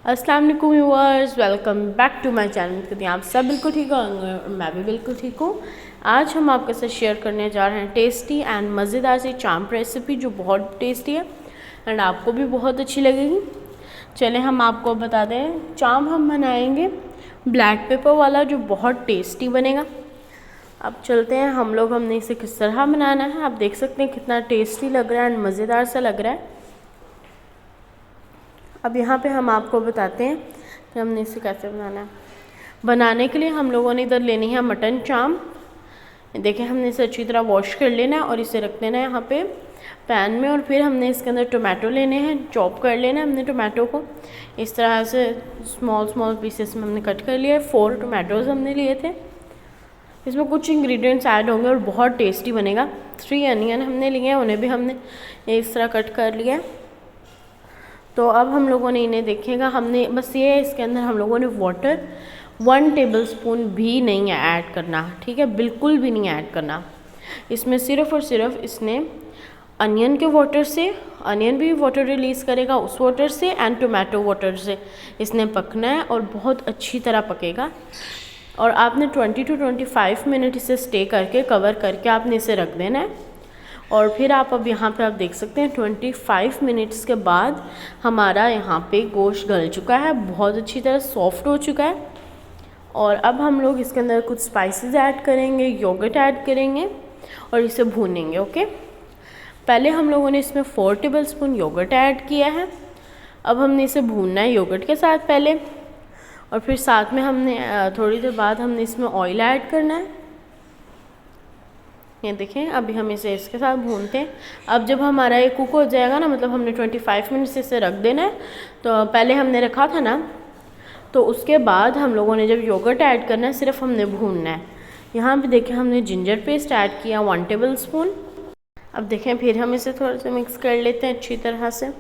अस्सलाम वालेकुम viewers, welcome back to my channel. कहते हैं आप सब बिल्कुल ठीक होंगे और मैं भी बिल्कुल ठीक हूँ। आज हम आपके साथ शेयर करने जा रहे हैं टेस्टी एंड मज़ेदार सी चांप रेसिपी जो बहुत टेस्टी है एंड आपको भी बहुत अच्छी लगेगी। चले हम आपको बता दें, चांप हम बनाएंगे ब्लैक पेपर वाला जो बहुत टेस्टी बनेगा। अब चलते हैं हमने इसे किस तरह बनाना है। आप देख सकते हैं कितना टेस्टी लग रहा है एंड मज़ेदार सा लग रहा है। अब यहाँ पे हम आपको बताते हैं कि हमने इसे कैसे बनाना है। बनाने के लिए हम लोगों ने इधर लेनी है मटन चांप। देखिए हमने इसे अच्छी तरह वॉश कर लेना है और इसे रख देना है यहाँ पे पैन में। और फिर हमने इसके अंदर टोमेटो लेने हैं, चॉप कर लेना है हमने टोमेटो को इस तरह से स्मॉल पीसेस में हमने कट कर लिया है। 4 टोमेटोज़ हमने लिए थे। इसमें कुछ इंग्रेडिएंट्स ऐड होंगे और बहुत टेस्टी बनेगा। 3 अनियन हमने लिए हैं, उन्हें भी हमने इस तरह कट कर लिया है। तो अब हम लोगों ने इन्हें देखेगा, हमने बस ये इसके अंदर हम लोगों ने वाटर 1 टेबलस्पून भी नहीं ऐड करना, ठीक है, बिल्कुल भी नहीं ऐड करना। इसमें सिर्फ़ और सिर्फ इसने अनियन के वाटर से, अनियन भी वाटर रिलीज़ करेगा उस वाटर से एंड टोमेटो वाटर से इसने पकना है और बहुत अच्छी तरह पकेगा। और आपने 20 to 25 मिनट इसे स्टे करके कवर करके आपने इसे रख देना है। और फिर अब यहाँ पे आप देख सकते हैं 25 मिनट्स के बाद हमारा यहाँ पे गोश्त गल चुका है, बहुत अच्छी तरह सॉफ्ट हो चुका है। और अब हम लोग इसके अंदर कुछ स्पाइसेस ऐड करेंगे, योगर्ट ऐड करेंगे और इसे भूनेंगे। ओके, पहले हम लोगों ने इसमें 4 टेबलस्पून योगर्ट ऐड किया है। अब हमने इसे भूनना है योगर्ट के साथ पहले, और फिर साथ में हमने थोड़ी देर बाद हमने इसमें ऑयल ऐड करना है। ये देखें, अभी हम इसे इसके साथ भूनते हैं। अब जब हमारा ये कुक हो जाएगा ना, मतलब हमने 25 मिनट से इसे रख देना है। तो पहले हमने रखा था ना, तो उसके बाद हम लोगों ने जब योगर्ट ऐड करना है सिर्फ हमने भूनना है। यहाँ पे देखें हमने जिंजर पेस्ट ऐड किया 1 टेबलस्पून। अब देखें फिर हम इसे थोड़ा सा मिक्स कर लेते हैं अच्छी तरह से,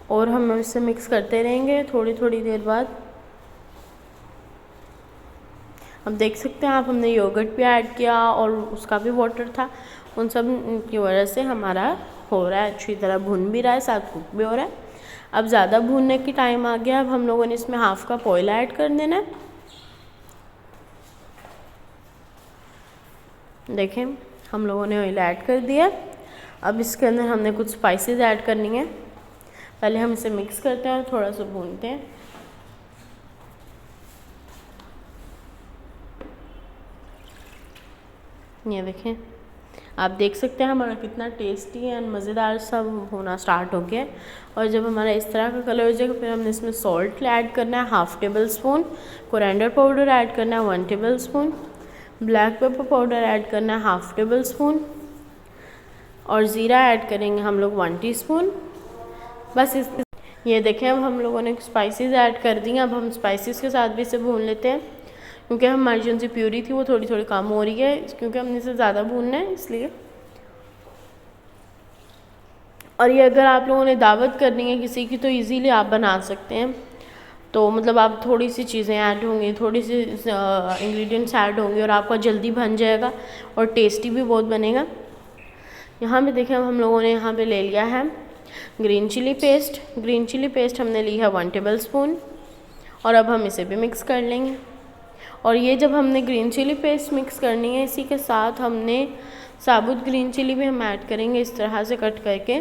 और हम इसे मिक्स करते रहेंगे थोड़ी देर बाद। अब देख सकते हैं आप, हमने योगर्ट भी ऐड किया और उसका भी वाटर था, उन सब की वजह से हमारा हो रहा है अच्छी तरह, भून भी रहा है साथ कुक भी हो रहा है। अब ज़्यादा भूनने की टाइम आ गया। अब हम लोगों ने इसमें 1/2 कप ऑयल ऐड कर देना है। देखें हम लोगों ने ऑयल ऐड कर दिया। अब इसके अंदर हमने कुछ स्पाइसेस ऐड करनी है। पहले हम इसे मिक्स करते हैं और थोड़ा सा भूनते हैं। ये देखें, आप देख सकते हैं हमारा कितना टेस्टी एंड मज़ेदार सब होना स्टार्ट हो गया है। और जब हमारा इस तरह का कलर हो जाएगा, फिर हमने इसमें सॉल्ट ऐड करना है 1/2 टेबलस्पून, कोरिएंडर पाउडर ऐड करना है 1 tablespoon, black pepper powder add करना है 1/2 टेबलस्पून, और ज़ीरा ऐड करेंगे हम लोग 1 टीस्पून। बस ये देखें, अब हम लोगों ने स्पाइसेस ऐड कर दी हैं। अब हम स्पाइसेस के साथ भी इसे भून लेते हैं, क्योंकि हमारी जो सी प्यूरी थी वो थोड़ी कम हो रही है, क्योंकि हमने इसे ज़्यादा भूनना है इसलिए। और ये अगर आप लोगों ने दावत करनी है किसी की तो इजीली आप बना सकते हैं। तो मतलब आप थोड़ी सी चीज़ें ऐड होंगी, थोड़ी सी इंग्रेडिएंट्स ऐड होंगे और आपका जल्दी बन जाएगा और टेस्टी भी बहुत बनेगा। यहाँ पे देखें, अब हम लोगों ने यहाँ पे ले लिया है green chilli paste. Green chilli paste हमने ली है 1 टेबलस्पून, और अब हम इसे भी मिक्स कर लेंगे। और ये जब हमने ग्रीन चिली पेस्ट मिक्स करनी है, इसी के साथ हमने साबुत ग्रीन चिली भी हम ऐड करेंगे इस तरह से कट करके।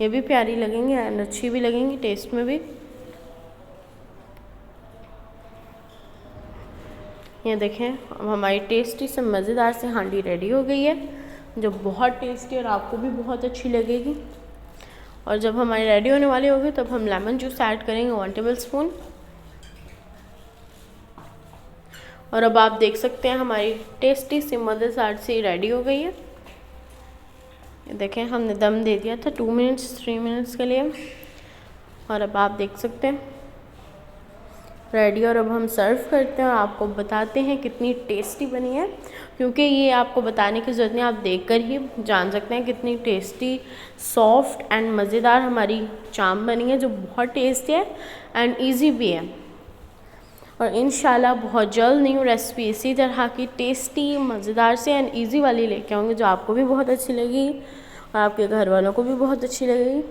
ये भी प्यारी लगेंगी एंड अच्छी भी लगेंगी टेस्ट में भी। ये देखें, अब हमारी टेस्टी से मज़ेदार से हांडी रेडी हो गई है, जो बहुत टेस्टी और आपको भी बहुत अच्छी लगेगी। और जब हमारी रेडी होने वाली होगी तब हम लेमन जूस ऐड करेंगे 1 टेबलस्पून। और अब आप देख सकते हैं हमारी टेस्टी सी मज़ेदार सी रेडी हो गई है। ये देखें, हमने दम दे दिया था 2 मिनट्स 3 मिनट्स के लिए, और अब आप देख सकते हैं रेडी। और अब हम सर्व करते हैं और आपको बताते हैं कितनी टेस्टी बनी है, क्योंकि ये आपको बताने की ज़रूरत नहीं, आप देखकर ही जान सकते हैं कितनी टेस्टी सॉफ्ट एंड मज़ेदार हमारी चांप बनी है, जो बहुत टेस्टी है एंड ईजी भी है। और इंशाल्लाह बहुत जल्द न्यू रेसिपी इसी तरह की टेस्टी मज़ेदार से एंड इजी वाली लेके आऊँगी, जो आपको भी बहुत अच्छी लगेगी और आपके घर वालों को भी बहुत अच्छी लगेगी।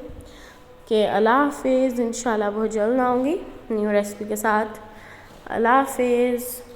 कि अल्लाह हाफिज़। इंशाल्लाह बहुत जल्द आऊँगी न्यू रेसिपी के साथ। अल्लाह हाफिज़।